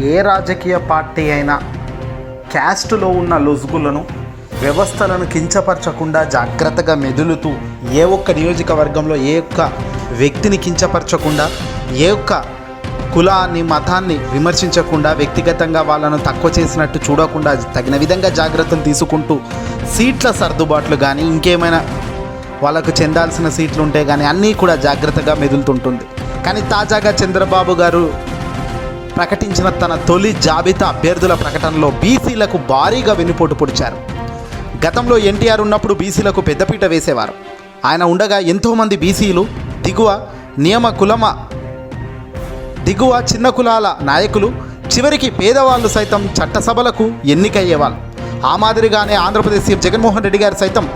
ఏ రాజకీయ పార్టీ అయినా క్యాస్టులో ఉన్న లొసుగులను వ్యవస్థలను కించపరచకుండా జాగ్రత్తగా మెదులుతూ ఏ ఒక్క నియోజకవర్గంలో ఏ ఒక్క వ్యక్తిని కించపరచకుండా ఏ ఒక్క కులాన్ని మతాన్ని విమర్శించకుండా వ్యక్తిగతంగా వాళ్ళను తక్కువ చేసినట్టు చూడకుండా తగిన విధంగా జాగ్రత్తలు తీసుకుంటూ సీట్ల సర్దుబాట్లు కానీ ఇంకేమైనా వాళ్ళకు చెందాల్సిన సీట్లు ఉంటే కానీ అన్నీ కూడా జాగ్రత్తగా మెదులుతుంటుంది. కానీ తాజాగా చంద్రబాబు గారు ప్రకటించిన తన తొలి జాబితా అభ్యర్థుల ప్రకటనలో బీసీలకు భారీగా వెన్నుపోటు పొడిచారు. గతంలో ఎన్టీఆర్ ఉన్నప్పుడు బీసీలకు పెద్దపీట వేసేవారు. ఆయన ఉండగా ఎంతోమంది బీసీలు దిగువ చిన్న కులాల నాయకులు చివరికి పేదవాళ్ళు సైతం చట్టసభలకు ఎన్నికయ్యేవాళ్ళు. ఆ మాదిరిగానే ఆంధ్రప్రదేశ్ సీఎం జగన్మోహన్ రెడ్డి గారు సైతం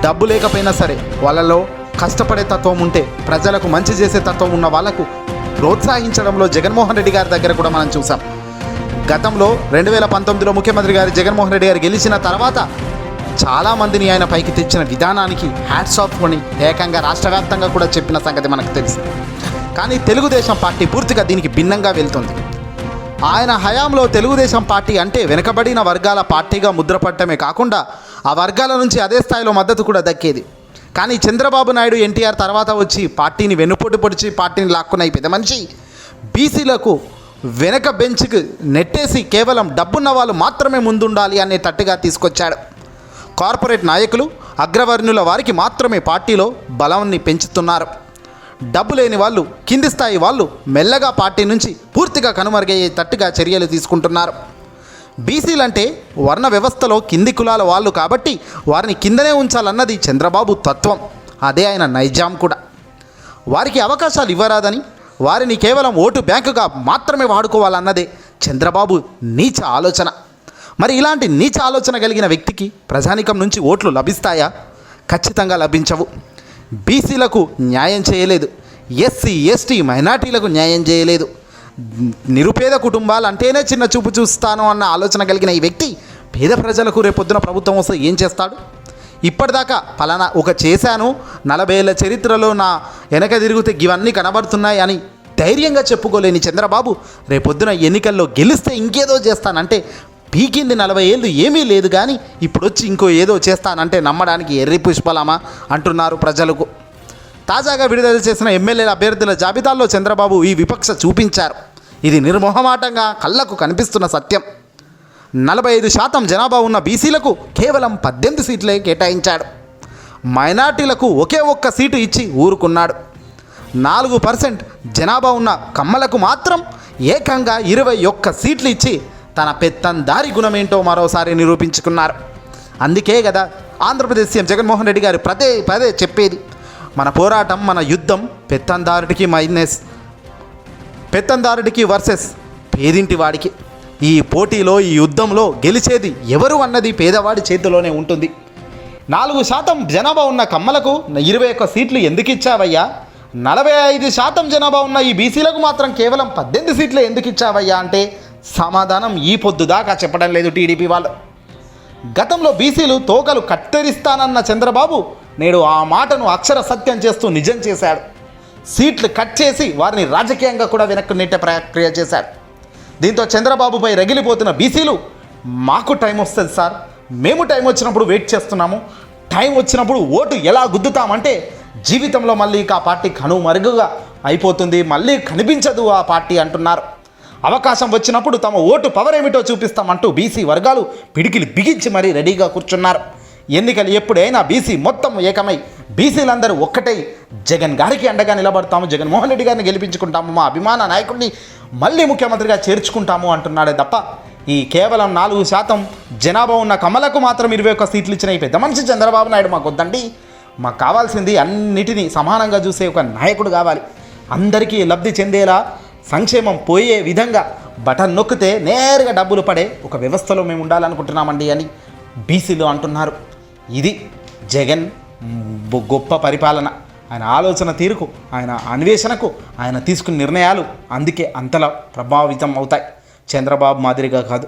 డబ్బు లేకపోయినా సరే వాళ్ళలో కష్టపడే తత్వం ఉంటే ప్రజలకు మంచి చేసే తత్వం ఉన్న వాళ్ళకు ప్రోత్సహించడంలో జగన్మోహన్ రెడ్డి గారి దగ్గర కూడా మనం చూసాం. గతంలో 2019లో ముఖ్యమంత్రి గారు జగన్మోహన్ రెడ్డి గారు గెలిచిన తర్వాత చాలామందిని ఆయన పైకి తెచ్చిన విధానానికి హ్యాట్స్ ఆఫ్ అని ఏకంగా రాష్ట్ర వ్యాప్తంగా కూడా చెప్పిన సంగతి మనకు తెలుసు. కానీ తెలుగుదేశం పార్టీ పూర్తిగా దీనికి భిన్నంగా వెళ్తుంది. ఆయన హయాంలో తెలుగుదేశం పార్టీ అంటే వెనుకబడిన వర్గాల పార్టీగా ముద్రపడటమే కాకుండా ఆ వర్గాల నుంచి అదే స్థాయిలో మద్దతు కూడా దక్కేది. కానీ చంద్రబాబు నాయుడు ఎన్టీఆర్ తర్వాత వచ్చి పార్టీని వెన్నుపోటు పొడిచి పార్టీని లాక్కున్న ఈ పెద్ద మనిషి బీసీలకు వెనక బెంచ్కి నెట్టేసి కేవలం డబ్బున్న వాళ్ళు మాత్రమే ముందుండాలి అనే తట్టుగా తీసుకొచ్చాడు. కార్పొరేట్ నాయకులు అగ్రవర్ణుల వారికి మాత్రమే పార్టీలో బలాన్ని పెంచుతున్నారు. డబ్బు లేని వాళ్ళు కింది స్థాయి వాళ్ళు మెల్లగా పార్టీ నుంచి పూర్తిగా కనుమరుగయ్యే తట్టుగా చర్యలు తీసుకుంటున్నారు. బీసీలంటే వర్ణ వ్యవస్థలో కింది కులాల వాళ్ళు కాబట్టి వారిని కిందనే ఉంచాలన్నది చంద్రబాబు తత్వం. అదే ఆయన నైజాం కూడా. వారికి అవకాశాలు ఇవ్వరాదని వారిని కేవలం ఓటు బ్యాంకుగా మాత్రమే వాడుకోవాలన్నదే చంద్రబాబు నీచ ఆలోచన. మరి ఇలాంటి నీచ ఆలోచన కలిగిన వ్యక్తికి ప్రజానికం నుంచి ఓట్లు లభిస్తాయా? ఖచ్చితంగా లభించవు. బీసీలకు న్యాయం చేయలేదు, ఎస్సీ ఎస్టీ మైనార్టీలకు న్యాయం చేయలేదు. నిరుపేద కుటుంబాలు అంటేనే చిన్న చూపు చూస్తాను అన్న ఆలోచన కలిగిన ఈ వ్యక్తి పేద ప్రజలకు రేపొద్దున ప్రభుత్వం వస్తే ఏం చేస్తాడు? ఇప్పటిదాకా పలానా ఒక చేశాను 40 ఏళ్ళ చరిత్రలో నా వెనక తిరిగితే ఇవన్నీ కనబడుతున్నాయి అని ధైర్యంగా చెప్పుకోలేని చంద్రబాబు రేపొద్దున ఎన్నికల్లో గెలిస్తే ఇంకేదో చేస్తానంటే పీకింది 40 ఏళ్ళు ఏమీ లేదు, కానీ ఇప్పుడు వచ్చి ఇంకో ఏదో చేస్తానంటే నమ్మడానికి ఎర్రి పుష్పలామా అంటున్నారు ప్రజలకు. తాజాగా విడుదల చేసిన ఎమ్మెల్యేల అభ్యర్థుల జాబితాల్లో చంద్రబాబు ఈ వివక్ష చూపించారు. ఇది నిర్మోహమాటంగా కళ్ళకు కనిపిస్తున్న సత్యం. 45% జనాభా ఉన్న బీసీలకు కేవలం 18 సీట్లే కేటాయించాడు. మైనార్టీలకు ఒకే ఒక్క సీటు ఇచ్చి ఊరుకున్నాడు. 4% జనాభా ఉన్న కమ్మలకు మాత్రం ఏకంగా 21 సీట్లు ఇచ్చి తన పెత్తందారి గుణమేంటో మరోసారి నిరూపించుకున్నారు. అందుకే కదా ఆంధ్రప్రదేశ్ సీఎం జగన్మోహన్ రెడ్డి గారు పదే చెప్పేది, మన పోరాటం మన యుద్ధం పెత్తందారుడికి వర్సెస్ పేదింటి వాడికి. ఈ పోటీలో ఈ యుద్ధంలో గెలిచేది ఎవరు అన్నది పేదవాడి చేతిలోనే ఉంటుంది. 4% జనాభా ఉన్న కమ్మలకు 21 సీట్లు ఎందుకు ఇచ్చావయ్యా? 45% జనాభా ఉన్న ఈ బీసీలకు మాత్రం కేవలం 18 సీట్లు ఎందుకు ఇచ్చావయ్యా అంటే సమాధానం ఈ పొద్దు దాకా చెప్పడం లేదు టీడీపీ వాళ్ళు. గతంలో బీసీలు తోకలు కత్తిరిస్తానన్న చంద్రబాబు నేడు ఆ మాటను అక్షర సత్యం చేస్తూ నిజం చేశాడు. సీట్లు కట్ చేసి వారిని రాజకీయంగా కూడా వెనక్కి నెట్టే ప్రక్రియ చేశాడు. దీంతో చంద్రబాబుపై రగిలిపోతున్న బీసీలు మాకు టైం వస్తుంది సార్, మేము టైం వచ్చినప్పుడు వెయిట్ చేస్తున్నాము, టైం వచ్చినప్పుడు ఓటు ఎలా గుద్దుతామంటే జీవితంలో మళ్ళీ ఆ పార్టీ కనుమరుగుగా అయిపోతుంది, మళ్ళీ కనిపించదు ఆ పార్టీ అంటున్నారు. అవకాశం వచ్చినప్పుడు తమ ఓటు పవర్ ఏమిటో చూపిస్తామంటూ బీసీ వర్గాలు పిడికిలు బిగించి మరీ రెడీగా కూర్చున్నారు. ఎన్నికలు ఎప్పుడైనా బీసీ మొత్తం ఏకమై బీసీలందరూ ఒక్కటై జగన్ గారికి అండగా నిలబడతాము, జగన్మోహన్ రెడ్డి గారిని గెలిపించుకుంటాము, మా అభిమాన నాయకుడిని మళ్ళీ ముఖ్యమంత్రిగా చేర్చుకుంటాము అంటున్నాడే తప్ప ఈ కేవలం 4% జనాభా ఉన్న కమలకు మాత్రం 21 సీట్లు ఇచ్చిన ఈ పెద్ద మనిషి చంద్రబాబు నాయుడు మాకు వద్దండి. మాకు కావాల్సింది అన్నిటినీ సమానంగా చూసే ఒక నాయకుడు కావాలి. అందరికీ లబ్ధి చెందేలా సంక్షేమం పోయే విధంగా బటన్ నొక్కితే నేరుగా డబ్బులు పడే ఒక వ్యవస్థలో మేము ఉండాలనుకుంటున్నామండి అని బీసీలు అంటున్నారు. ఇది జగన్ గొప్ప పరిపాలన, ఆయన ఆలోచన తీరుకు, ఆయన అన్వేషణకు, ఆయన తీసుకున్న నిర్ణయాలు అందుకే అంతలా ప్రభావితం అవుతాయి, చంద్రబాబు మాదిరిగా కాదు.